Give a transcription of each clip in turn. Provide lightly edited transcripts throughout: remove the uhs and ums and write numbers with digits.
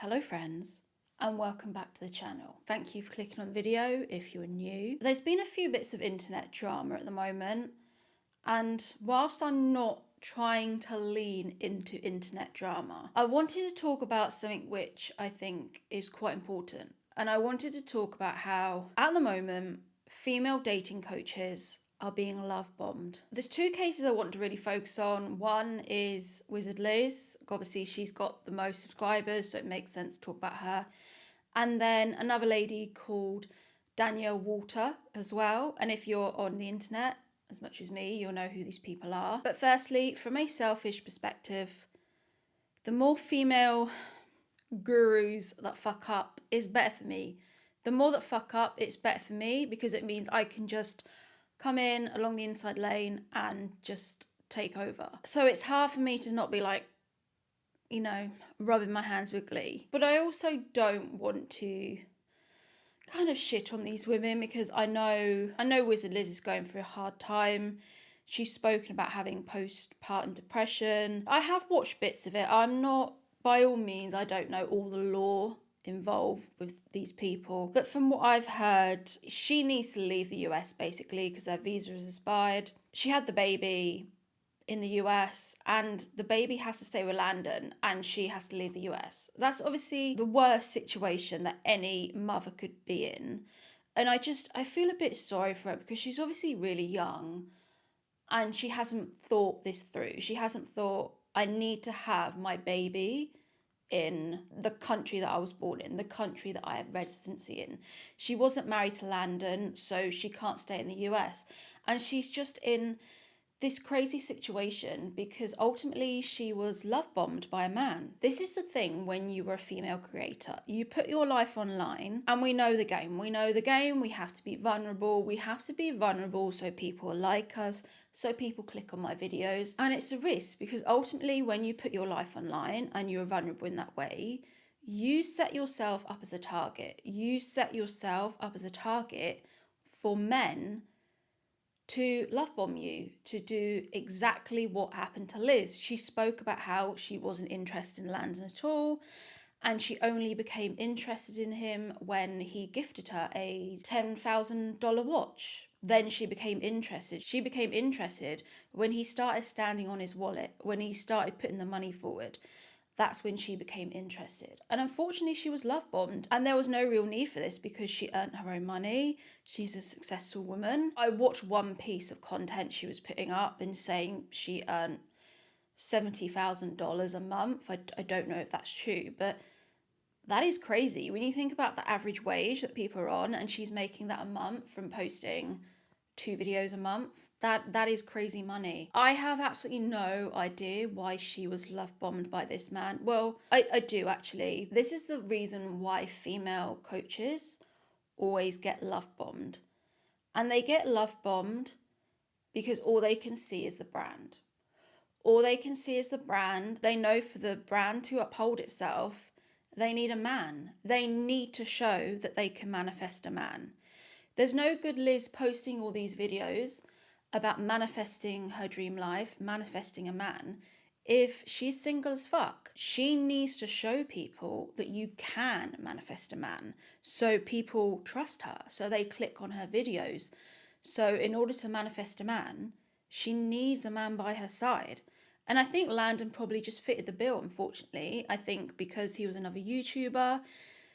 Hello friends, and welcome back to the channel. Thank you for clicking on the video if you're new. There's been a few bits of internet drama at the moment, and whilst I'm not trying to lean into internet drama, I wanted to talk about something which I think is quite important. And I wanted to talk about how, at the moment, female dating coaches are being love bombed. There's two cases I want to really focus on. One is Wizard Liz. Obviously, she's got the most subscribers, so it makes sense to talk about her. And then another lady called Danielle Walter as well. And if you're on the internet, as much as me, you'll know who these people are. But firstly, from a selfish perspective, the more female gurus that fuck up is better for me. The more that fuck up, it's better for me because it means I can just come in along the inside lane and just take over. So it's hard for me to not be like, you know, rubbing my hands with glee. But I also don't want to kind of shit on these women because I know Wizard Liz is going through a hard time. She's spoken about having postpartum depression. I have watched bits of it. I'm not, by all means, I don't know all the law involved with these people. But from what I've heard, she needs to leave the US basically because her visa has expired. She had the baby in the US and the baby has to stay with Landon and she has to leave the US. That's obviously the worst situation that any mother could be in. And I feel a bit sorry for her because she's obviously really young and she hasn't thought this through. She hasn't thought, I need to have my baby in the country that I was born in, the country that I have residency in. She wasn't married to Landon, so she can't stay in the US. And she's just in this crazy situation because ultimately she was love bombed by a man. This is the thing when you were a female creator. You put your life online and we know the game. We know the game. We have to be vulnerable. We have to be vulnerable so people like us, so people click on my videos. And it's a risk because ultimately when you put your life online and you're vulnerable in that way, you set yourself up as a target. You set yourself up as a target for men to love bomb you, to do exactly what happened to Liz. She spoke about how she wasn't interested in Landon at all, and she only became interested in him when he gifted her a $10,000 watch. Then she became interested. She became interested when he started standing on his wallet, when he started putting the money forward. That's when she became interested. And unfortunately, she was love bombed. And there was no real need for this because she earned her own money. She's a successful woman. I watched one piece of content she was putting up and saying she earned $70,000 a month. I don't know if that's true, but that is crazy. When you think about the average wage that people are on and she's making that a month from posting 2 videos a month, that is crazy money. I have absolutely no idea why she was love bombed by this man. Well, I do actually. This is the reason why female coaches always get love bombed. And they get love bombed because all they can see is the brand. All they can see is the brand. They know for the brand to uphold itself, they need a man. They need to show that they can manifest a man. There's no good Liz posting all these videos about manifesting her dream life, manifesting a man, if she's single as fuck. She needs to show people that you can manifest a man so people trust her, so they click on her videos. So in order to manifest a man, she needs a man by her side. And I think Landon probably just fitted the bill, unfortunately. I think because he was another YouTuber,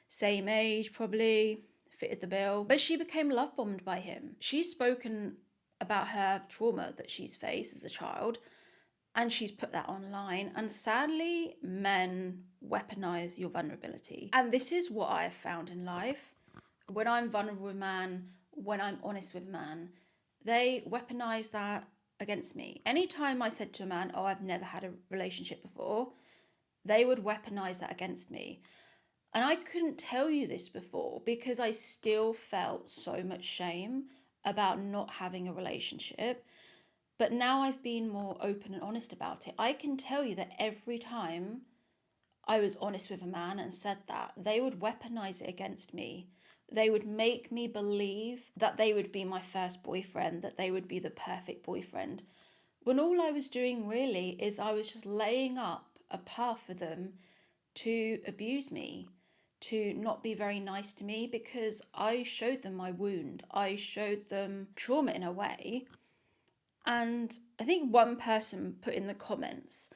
same age probably, fitted the bill. But she became love bombed by him. She's spoken about her trauma that she's faced as a child and she's put that online. And sadly, men weaponize your vulnerability. And this is what I have found in life. When I'm vulnerable with man, when I'm honest with man, they weaponize that against me. Anytime I said to a man, oh, I've never had a relationship before, they would weaponize that against me. And I couldn't tell you this before because I still felt so much shame about not having a relationship. But now I've been more open and honest about it. I can tell you that every time I was honest with a man and said that, they would weaponize it against me. They would make me believe that they would be my first boyfriend, that they would be the perfect boyfriend. When all I was doing really is I was just laying up a path for them to abuse me, to not be very nice to me, because I showed them my wound. I showed them trauma in a way. And I think one person put in the comments,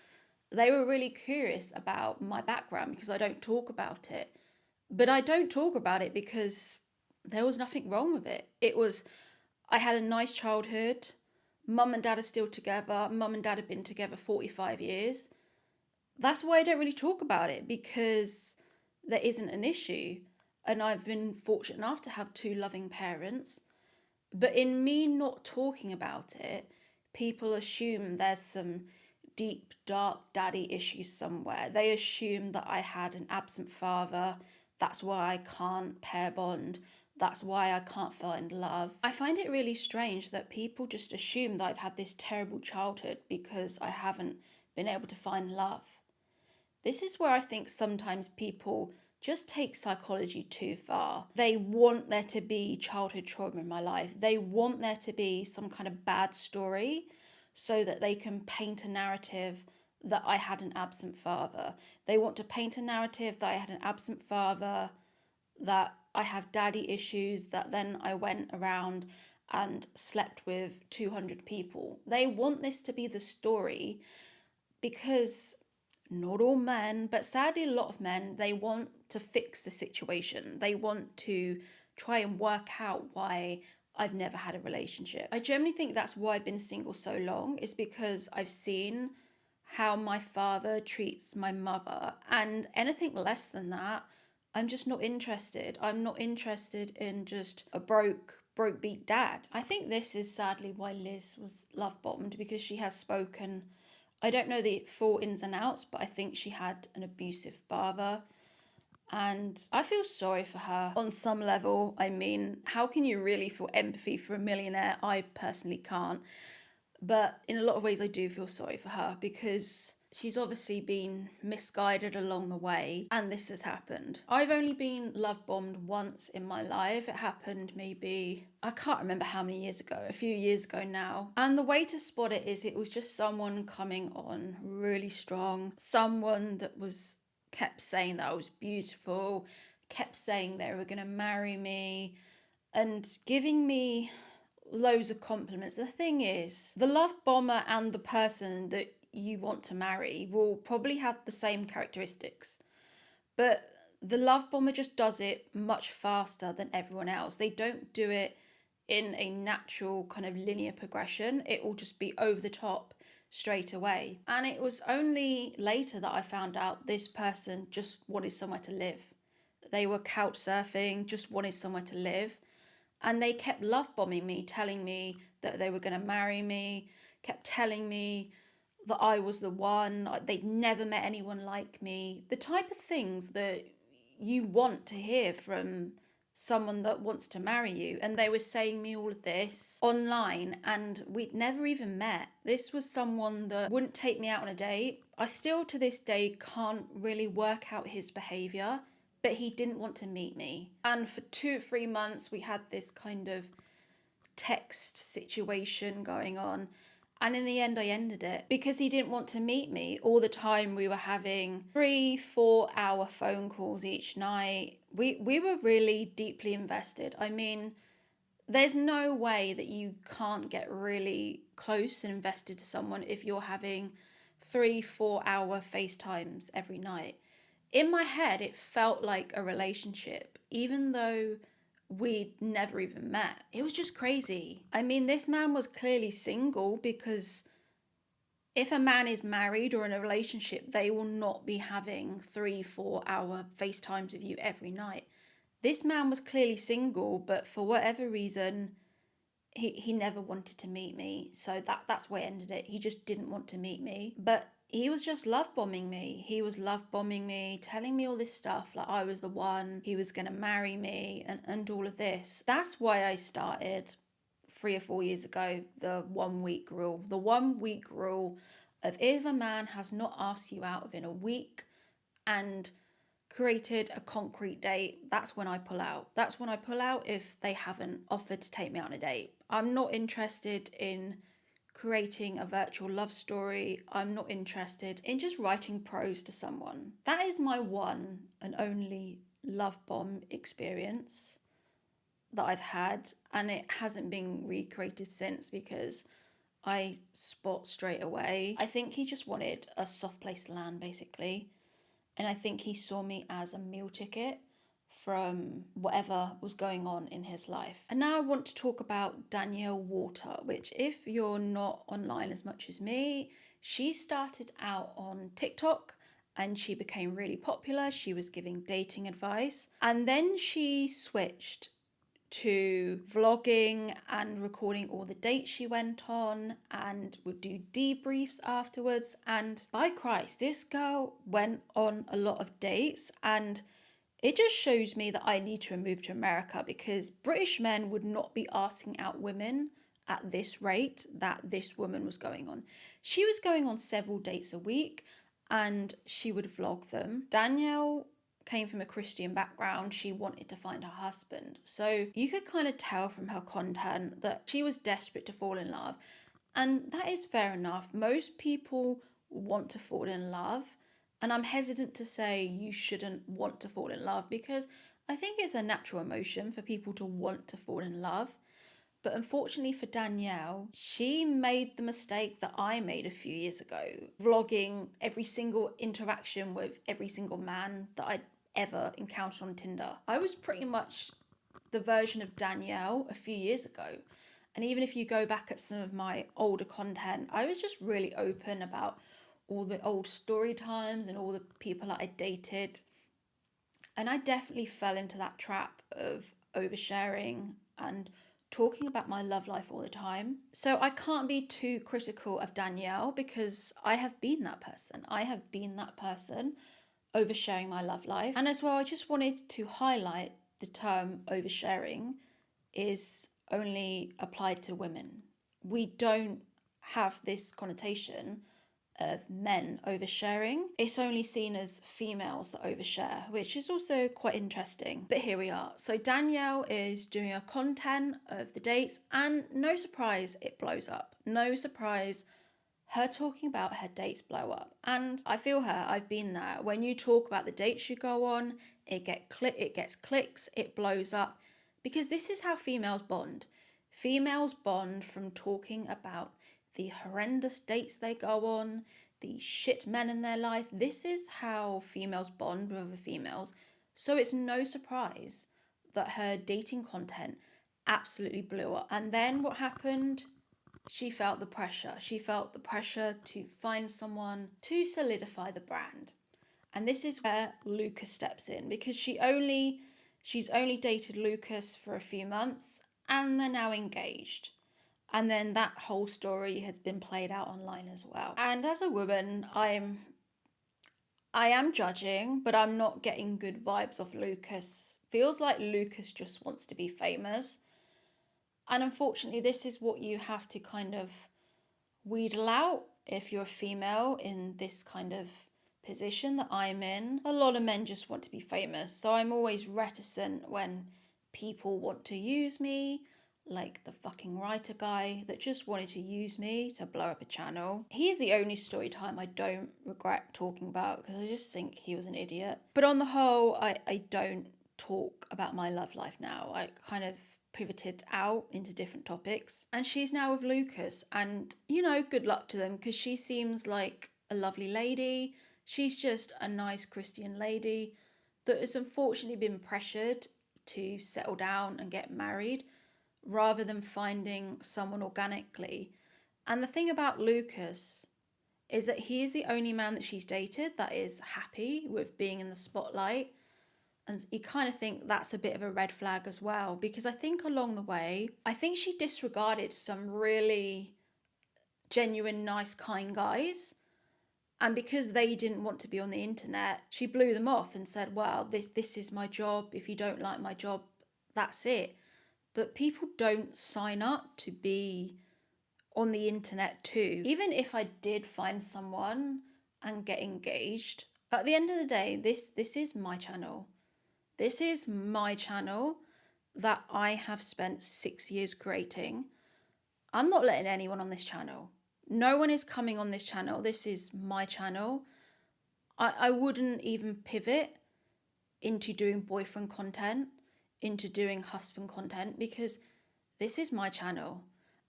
they were really curious about my background because I don't talk about it. But I don't talk about it because there was nothing wrong with it. I had a nice childhood. Mum and dad are still together. Mum and dad have been together 45 years. That's why I don't really talk about it, because there isn't an issue. And I've been fortunate enough to have two loving parents. But in me not talking about it, people assume there's some deep, dark daddy issues somewhere. They assume that I had an absent father. That's why I can't pair bond. That's why I can't find love. I find it really strange that people just assume that I've had this terrible childhood because I haven't been able to find love. This is where I think sometimes people just take psychology too far. They want there to be childhood trauma in my life. They want there to be some kind of bad story so that they can paint a narrative that I had an absent father. They want to paint a narrative that I had an absent father, that I have daddy issues, that then I went around and slept with 200 people. They want this to be the story because not all men, but sadly a lot of men, they want to fix the situation. They want to try and work out why I've never had a relationship. I generally think that's why I've been single so long, is because I've seen how my father treats my mother, and anything less than that, I'm just not interested. I'm not interested in just a broke beat dad. I think this is sadly why Liz was love bombed, because she has spoken. I don't know the full ins and outs, but I think she had an abusive father. And I feel sorry for her on some level. I mean, how can you really feel empathy for a millionaire? I personally can't. But in a lot of ways, I do feel sorry for her because she's obviously been misguided along the way, and this has happened. I've only been love bombed once in my life. It happened maybe, I can't remember how many years ago, a few years ago now. And the way to spot it is it was just someone coming on really strong, someone that kept saying that I was beautiful, kept saying they were going to marry me, and giving me loads of compliments. The thing is, the love bomber and the person that you want to marry will probably have the same characteristics, but the love bomber just does it much faster than everyone else. They don't do it in a natural kind of linear progression. It will just be over the top straight away. And it was only later that I found out this person just wanted somewhere to live. They were couch surfing, just wanted somewhere to live. And they kept love bombing me, telling me that they were going to marry me, kept telling me that I was the one, they'd never met anyone like me. The type of things that you want to hear from someone that wants to marry you. And they were saying me all of this online, and we'd never even met. This was someone that wouldn't take me out on a date. I still to this day can't really work out his behaviour, but he didn't want to meet me. And for 2 or 3 months, we had this kind of text situation going on. And in the end, I ended it because he didn't want to meet me. All the time we were having 3-4 hour phone calls each night. We were really deeply invested. I mean, there's no way that you can't get really close and invested to someone if you're having 3-4 hour FaceTimes every night. In my head, it felt like a relationship, even though we'd never even met. It was just crazy. I mean, this man was clearly single, because if a man is married or in a relationship, they will not be having 3-4 hour FaceTimes with you every night. This man was clearly single, but for whatever reason, he never wanted to meet me. So that's why I ended it. He just didn't want to meet me. But he was just love bombing me. He was love bombing me, telling me all this stuff, like I was the one, he was going to marry me, and all of this. That's why I started 3 or 4 years ago the 1 week rule. The 1 week rule of, if a man has not asked you out within a week and created a concrete date, that's when I pull out. That's when I pull out if they haven't offered to take me out on a date. I'm not interested in creating a virtual love story. I'm not interested in just writing prose to someone. That is my one and only love bomb experience that I've had, and it hasn't been recreated since because I spot straight away. I think he just wanted a soft place to land, basically. And I think he saw me as a meal ticket from whatever was going on in his life. And now I want to talk about Danielle Water, which, if you're not online as much as me, she started out on TikTok and she became really popular. She was giving dating advice. And then she switched to vlogging and recording all the dates she went on and would do debriefs afterwards. And by Christ, this girl went on a lot of dates, and it just shows me that I need to move to America, because British men would not be asking out women at this rate that this woman was going on. She was going on several dates a week and she would vlog them. Danielle came from a Christian background. She wanted to find her husband. So you could kind of tell from her content that she was desperate to fall in love. And that is fair enough. Most people want to fall in love. And I'm hesitant to say you shouldn't want to fall in love, because I think it's a natural emotion for people to want to fall in love. But unfortunately for Danielle, she made the mistake that I made a few years ago, vlogging every single interaction with every single man that I'd ever encountered on Tinder. I was pretty much the version of Danielle a few years ago. And even if you go back at some of my older content, I was just really open about all the old story times and all the people that I dated. And I definitely fell into that trap of oversharing and talking about my love life all the time. So I can't be too critical of Danielle, because I have been that person. I have been that person oversharing my love life. And as well, I just wanted to highlight the term oversharing is only applied to women. We don't have this connotation of men oversharing. It's only seen as females that overshare, which is also quite interesting. But here we are. So Danielle is doing a content of the dates, and no surprise, it blows up. No surprise, her talking about her dates blow up. And I feel her, I've been there. When you talk about the dates you go on, it gets clicks, it blows up. Because this is how females bond. Females bond from talking about the horrendous dates they go on, the shit men in their life. This is how females bond with other females. So it's no surprise that her dating content absolutely blew up. And then what happened? She felt the pressure. She felt the pressure to find someone to solidify the brand. And this is where Lucas steps in, because she's only dated Lucas for a few months and they're now engaged. And then that whole story has been played out online as well. And as a woman, I am judging, but I'm not getting good vibes off Lucas. Feels like Lucas just wants to be famous. And unfortunately, this is what you have to kind of wheedle out if you're a female in this kind of position that I'm in. A lot of men just want to be famous. So I'm always reticent when people want to use me, like the fucking writer guy that just wanted to use me to blow up a channel. He's the only story time I don't regret talking about, because I just think he was an idiot. But on the whole, I don't talk about my love life now. I kind of pivoted out into different topics, and she's now with Lucas, and you know, good luck to them, because she seems like a lovely lady. She's just a nice Christian lady that has unfortunately been pressured to settle down and get married rather than finding someone organically. And the thing about Lucas is that he is the only man that she's dated that is happy with being in the spotlight. And you kind of think that's a bit of a red flag as well, because I think along the way, I think she disregarded some really genuine, nice, kind guys. And because they didn't want to be on the internet, she blew them off and said, well, this is my job. If you don't like my job, that's it. But people don't sign up to be on the internet too. Even if I did find someone and get engaged, at the end of the day, this is my channel. This is my channel that I have spent 6 years creating. I'm not letting anyone on this channel. No one is coming on this channel. This is my channel. I wouldn't even pivot into doing boyfriend content, into doing husband content, because this is my channel.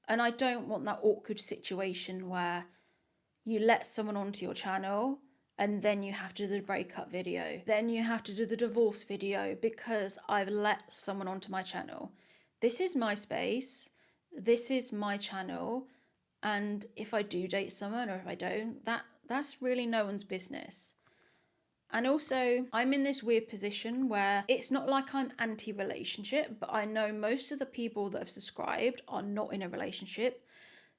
And I don't want that awkward situation where you let someone onto your channel and then you have to do the breakup video. Then you have to do the divorce video because I've let someone onto my channel. This is my space. This is my channel. And if I do date someone or if I don't, that's really no one's business. And also, I'm in this weird position where it's not like I'm anti-relationship, but I know most of the people that have subscribed are not in a relationship.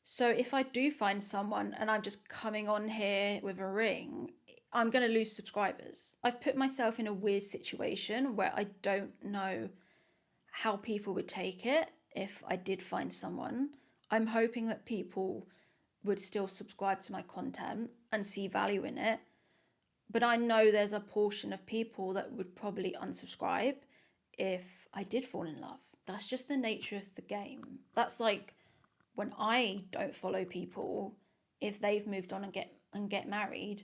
So if I do find someone and I'm just coming on here with a ring, I'm going to lose subscribers. I've put myself in a weird situation where I don't know how people would take it if I did find someone. I'm hoping that people would still subscribe to my content and see value in it. But I know there's a portion of people that would probably unsubscribe if I did fall in love. That's just the nature of the game. That's like when I don't follow people if they've moved on and get married,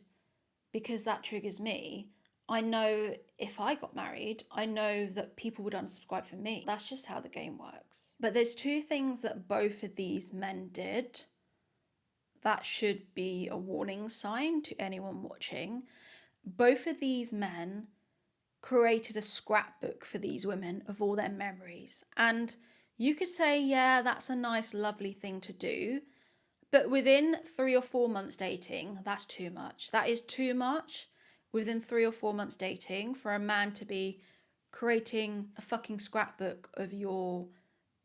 because that triggers me. I know if I got married, I know that people would unsubscribe from me. That's just how the game works. But there's two things that both of these men did that should be a warning sign to anyone watching. Both of these men created a scrapbook for these women of all their memories. And you could say, yeah, that's a nice, lovely thing to do. But within 3 or 4 months dating, that's too much. That is too much within 3 or 4 months dating for a man to be creating a fucking scrapbook of your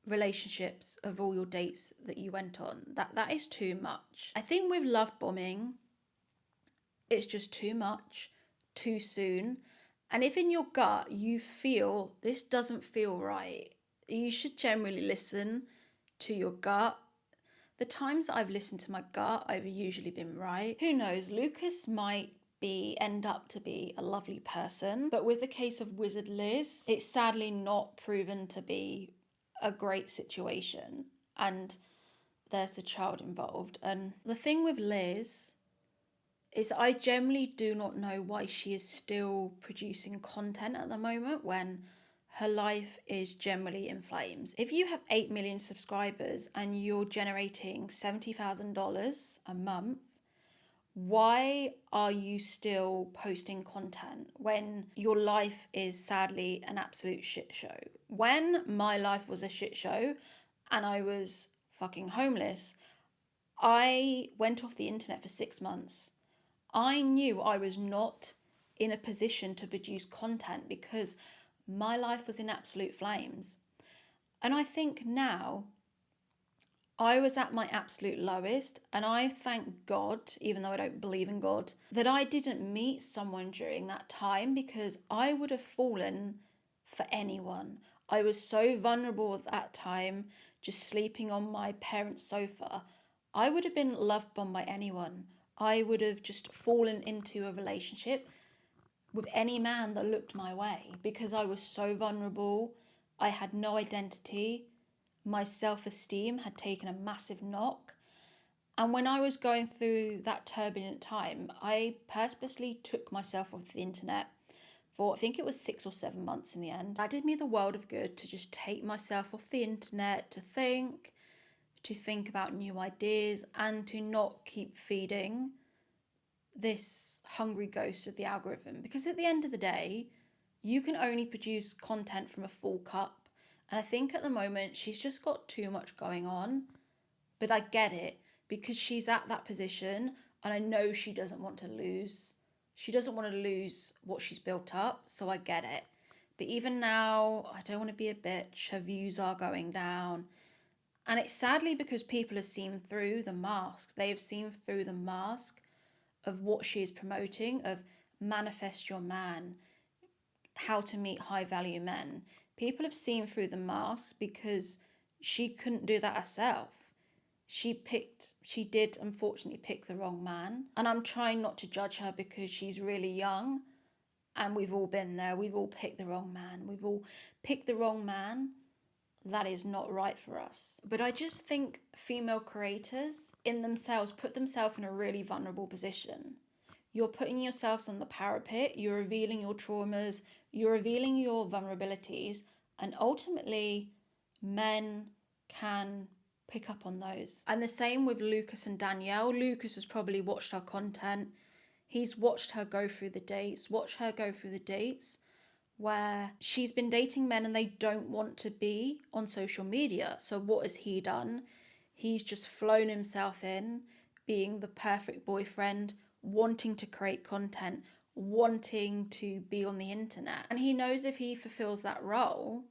relationships, of all your dates that you went on. That is too much. I think with love bombing, it's just too much, too soon. And if in your gut you feel this doesn't feel right, you should generally listen to your gut. The times that I've listened to my gut, I've usually been right. Who knows? Lucas might end up to be a lovely person, but with the case of Wizard Liz, it's sadly not proven to be a great situation. And there's the child involved. And the thing with Liz is I generally do not know why she is still producing content at the moment when her life is generally in flames. If you have 8 million subscribers and you're generating $70,000 a month, why are you still posting content when your life is sadly an absolute shit show? When my life was a shit show and I was fucking homeless, I went off the internet for 6 months. I knew I was not in a position to produce content because my life was in absolute flames. And I think now I was at my absolute lowest, and I thank God, even though I don't believe in God, that I didn't meet someone during that time, because I would have fallen for anyone. I was so vulnerable at that time, just sleeping on my parents' sofa. I would have been love bombed by anyone. I would have just fallen into a relationship with any man that looked my way because I was so vulnerable. I had no identity. My self-esteem had taken a massive knock. And when I was going through that turbulent time, I purposely took myself off the internet for, I think it was 6 or 7 months in the end. That did me the world of good to just take myself off the internet, to think about new ideas, and to not keep feeding this hungry ghost of the algorithm. Because at the end of the day, you can only produce content from a full cup. And I think at the moment she's just got too much going on. But I get it, because she's at that position and I know she doesn't want to lose. She doesn't want to lose what she's built up, so I get it. But even now, I don't want to be a bitch. Her views are going down. And it's sadly because people have seen through the mask. They have seen through the mask of what she is promoting, of manifest your man, how to meet high value men. People have seen through the mask because she couldn't do that herself. She did unfortunately pick the wrong man. And I'm trying not to judge her because she's really young and we've all been there. We've all picked the wrong man. We've all picked the wrong man that is not right for us. But I just think female creators in themselves put themselves in a really vulnerable position. You're putting yourselves on the parapet, you're revealing your traumas, you're revealing your vulnerabilities, and ultimately men can pick up on those. And the same with Lucas and Danielle. Lucas has probably watched her content. He's watched her go through the dates, where she's been dating men and they don't want to be on social media. So what has he done? He's just flown himself in, being the perfect boyfriend, wanting to create content, wanting to be on the internet. And he knows if he fulfills that role,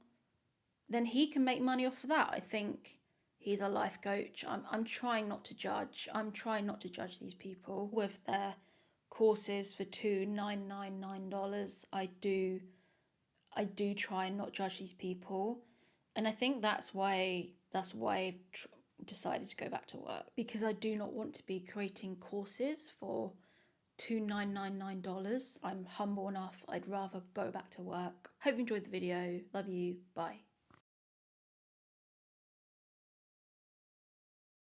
then he can make money off of that. I think he's a life coach. I'm trying not to judge. I'm trying not to judge these people with their courses for $2,999. I do try and not judge these people, and I think that's why I've decided to go back to work, because I do not want to be creating courses for $2,999. I'm humble enough. I'd rather go back to work. Hope you enjoyed the video. Love you. Bye.